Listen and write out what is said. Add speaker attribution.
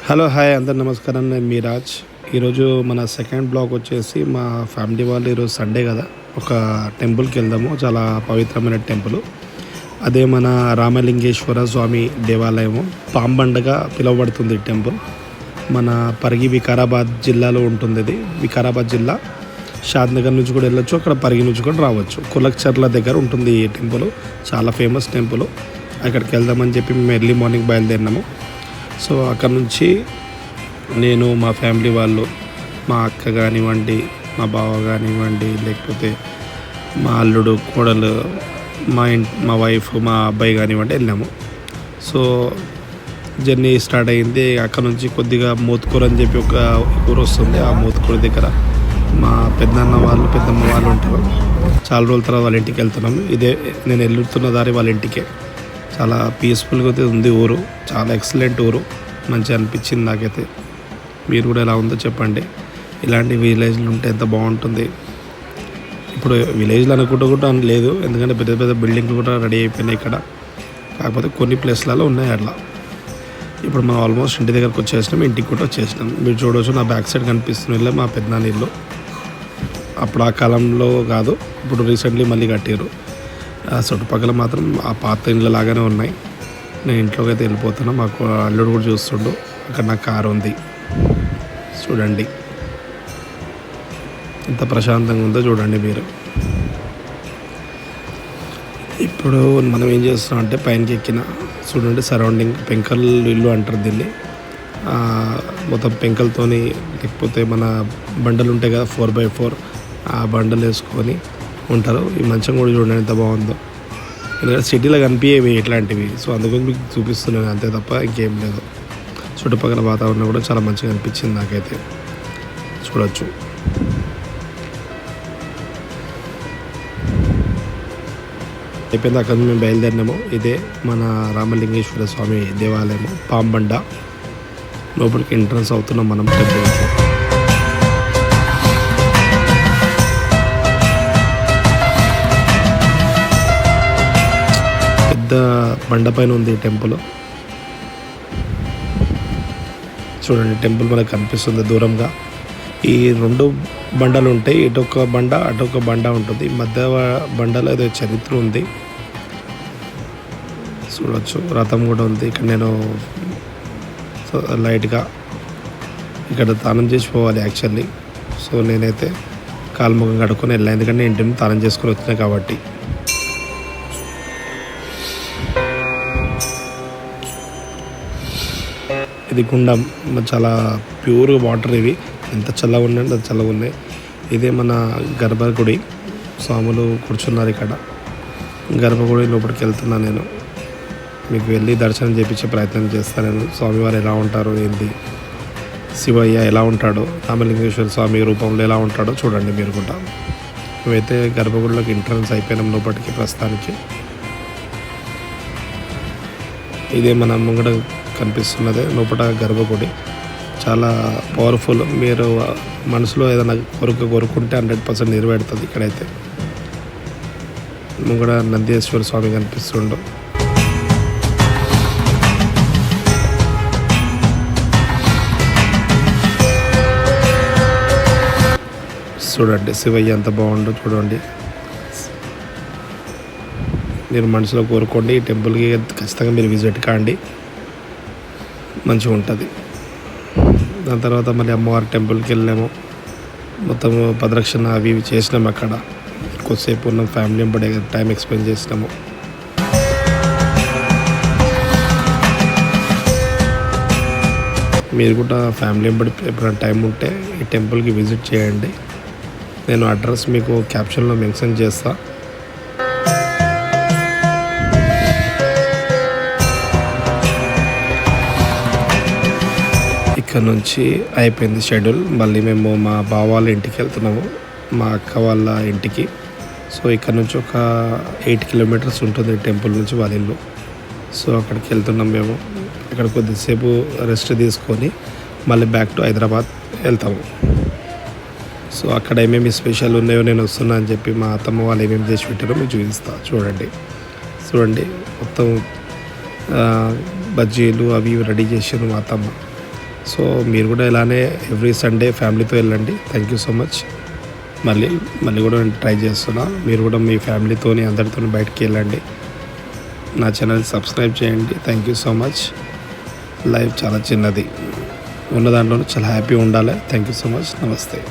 Speaker 1: Hello hi అందరు నమస్కారం. నేను మీరాజ్. ఈరోజు మన సెకండ్ బ్లాగ్ వచ్చేసి మా ఫ్యామిలీ వాళ్ళు ఈరోజు సండే కదా ఒక టెంపుల్కి వెళ్దాము. చాలా పవిత్రమైన టెంపుల్. అదే మన రామలింగేశ్వర స్వామి దేవాలయము. పాంబండగా పిలువబడుతుంది టెంపుల్. మన పరిగి వికారాబాద్ జిల్లాలో ఉంటుంది. ఇది వికారాబాద్ జిల్లా. షాద్నగర్ నుంచి కూడా వెళ్ళొచ్చు, అక్కడ పరిగి నుంచి కూడా రావచ్చు. కులక్చర్ల దగ్గర ఉంటుంది ఈ టెంపుల్. చాలా ఫేమస్ టెంపుల్. అక్కడికి వెళ్దామని చెప్పి మేము ఎర్లీ మార్నింగ్ బయలుదేరినాము. సో అక్కడ నుంచి నేను, మా ఫ్యామిలీ వాళ్ళు, మా అక్క కానివ్వండి, మా బావ కానివ్వండి, లేకపోతే మా అల్లుడు, కోడలు, మా వైఫ్, మా అబ్బాయి కానివ్వండి వెళ్ళాము. సో జర్నీ స్టార్ట్ అయింది. అక్కడ నుంచి కొద్దిగా మోత్కూరు అని చెప్పి ఒక ఊరు వస్తుంది. ఆ మోత్కూరు దగ్గర మా పెద్దన్న వాళ్ళు, పెద్దమ్మ వాళ్ళు ఉంటారు. చాలా రోజుల తర్వాత వాళ్ళ ఇంటికి వెళ్తున్నాము. ఇదే నేను వెళ్తున్న దారి వాళ్ళ ఇంటికే. చాలా పీస్ఫుల్గా అయితే ఉంది ఊరు. చాలా ఎక్సలెంట్ ఊరు. మంచిగా అనిపించింది నాకైతే. మీరు కూడా ఎలా ఉందో చెప్పండి. ఇలాంటి విలేజ్లు ఉంటే ఎంత బాగుంటుంది. ఇప్పుడు విలేజ్లు అనుకుంటూ కూడా లేదు, ఎందుకంటే పెద్ద పెద్ద బిల్డింగ్లు కూడా రెడీ అయిపోయినాయి ఇక్కడ. కాకపోతే కొన్ని ప్లేస్లలో ఉన్నాయి అట్లా. ఇప్పుడు మనం ఆల్మోస్ట్ ఇంటి దగ్గరకు వచ్చేసినాం, ఇంటికి కూడా వచ్చేసినాం. మీరు చూడవచ్చు, నా బ్యాక్ సైడ్ కనిపిస్తున్న ఇల్లు మా పెద్దనాన్న ఇల్లు. అప్పుడు ఆ కాలంలో కాదు, ఇప్పుడు రీసెంట్లీ మళ్ళీ కట్టారు. చుట్టుపక్కల మాత్రం ఆ పాత ఇండ్ల లాగానే ఉన్నాయి. నేను ఇంట్లోకి అయితే వెళ్ళిపోతున్నా. మాకు అల్లుడు కూడా చూస్తుండు. అక్కడ నా కారు ఉంది చూడండి, ఎంత ప్రశాంతంగా ఉందో చూడండి మీరు. ఇప్పుడు మనం ఏం చేస్తున్నాం అంటే పైనకి ఎక్కిన చూడండి, సరౌండింగ్ పెంకల్ ఇల్లు అంటారు దీన్ని. మొత్తం పెంకలతోని, లేకపోతే మన బండలు ఉంటాయి కదా 4x4, ఆ బండలు వేసుకొని ఉంటారు. ఈ మంచం కూడా చూడండి ఎంత బాగుందో. ఎందుకంటే సిటీలో కనిపించేవి ఇట్లాంటివి. సో అందుకని మీకు చూపిస్తున్నాను అంతే తప్ప ఇంకేం లేదు. చుట్టుపక్కల వాతావరణం కూడా చాలా మంచిగా అనిపించింది నాకైతే. చూడవచ్చు. అయిపోయింది. అక్కడ మేము బయలుదేరినాము. ఇదే మన రామలింగేశ్వర స్వామి దేవాలయము, పాంబండ. లోపలికి ఎంట్రన్స్ అవుతున్నాం మనం టెంపుల్కి. పెద్ద బండ పైన ఉంది ఈ టెంపుల్. చూడండి, టెంపుల్ మనకు కనిపిస్తుంది దూరంగా. ఈ రెండు బండలు ఉంటాయి, ఇటొక బండ అటొక బండ ఉంటుంది. మధ్య బండలో ఏదో చరిత్ర ఉంది. చూడవచ్చు, రథం కూడా ఉంది. ఇక్కడ నేను లైట్గా ఇక్కడ తానం చేసి పోవాలి యాక్చువల్లీ. సో నేనైతే కాలుముఖం కడుక్కొని వెళ్ళాను, ఎందుకంటే ఇంటిని తానం చేసుకొని వచ్చినాయి కాబట్టి. ఇది గుండం, చాలా ప్యూర్ వాటర్ ఇవి. ఎంత చల్లగా ఉన్నాయంటే అది చల్లగా ఉన్నాయి. ఇదే మన గర్భగుడి. స్వాములు కూర్చున్నారు ఇక్కడ. గర్భగుడి లోపలికి వెళ్తున్నాను నేను. మీకు వెళ్ళి దర్శనం చేయించే ప్రయత్నం చేస్తాను నేను. స్వామివారు ఎలా ఉంటారో, ఏంటి, శివయ్య ఎలా ఉంటాడో, రామలింగేశ్వర స్వామి రూపంలో ఎలా ఉంటాడో చూడండి మీరు కూడా. మేమైతే గర్భగుడిలోకి ఎంట్రన్స్ అయిపోయినాం లోపలికి ప్రస్తుతానికి. ఇదే మన ముంగడ కనిపిస్తున్నదే లోపల గర్భగుడి. చాలా పవర్ఫుల్. మీరు మనసులో ఏదైనా కోరుకుంటే 100% నెరవేరుతుంది. ఇక్కడైతే ముంగడ నందీశ్వర స్వామి కనిపిస్తుండు. చూడండి శివయ్య ఎంత బాగుండో చూడండి. మీరు మనసులో కోరుకోండి. ఈ టెంపుల్కి ఖచ్చితంగా మీరు విజిట్ కాండి, మంచిగా ఉంటుంది. దాని తర్వాత మళ్ళీ అమ్మవారి టెంపుల్కి వెళ్ళాము. మొత్తం ప్రదక్షిణ అవి ఇవి చేసినాము. అక్కడ కొద్దిసేపు ఉన్నాం, ఫ్యామిలీ బడే టైం ఎక్స్పెండ్ చేసినాము. మీరు కూడా ఫ్యామిలీ బడి ఎప్పుడైనా టైం ఉంటే ఈ టెంపుల్కి విజిట్ చేయండి. నేను అడ్రస్ మీకు క్యాప్షన్లో మెన్షన్ చేస్తాను. ఇక్కడ నుంచి అయిపోయింది షెడ్యూల్. మళ్ళీ మేము మా బావ వాళ్ళ ఇంటికి వెళ్తున్నాము, మా అక్క వాళ్ళ ఇంటికి. సో ఇక్కడ నుంచి ఒక 8 కిలోమీటర్స్ ఉంటుంది టెంపుల్ నుంచి వాళ్ళ ఇల్లు. సో అక్కడికి వెళ్తున్నాం మేము. ఇక్కడ కొద్దిసేపు రెస్ట్ తీసుకొని మళ్ళీ బ్యాక్ టు హైదరాబాద్ వెళ్తాము. సో అక్కడ ఏమేమి స్పెషల్ ఉన్నాయో నేను వస్తున్నా అని చెప్పి మా అత్తమ్మ వాళ్ళు ఏమేమి చేసి పెట్టారో మీకు చూపిస్తా. చూడండి మొత్తం బజ్జీలు అవి రెడీ చేసారు మా అత్తమ్మ. సో మీరు కూడా ఇలానే ఎవ్రీ సండే ఫ్యామిలీతో వెళ్ళండి. Thank you so much. మళ్ళీ కూడా నేను ట్రై చేస్తున్నా. మీరు కూడా మీ ఫ్యామిలీతోని అందరితో బయటికి వెళ్ళండి. నా ఛానల్ సబ్స్క్రైబ్ చేయండి. Thank you so much. Life చాలా చిన్నది, ఉన్న దాంట్లో చాలా హ్యాపీ ఉండాలి. Thank you so much. నమస్తే.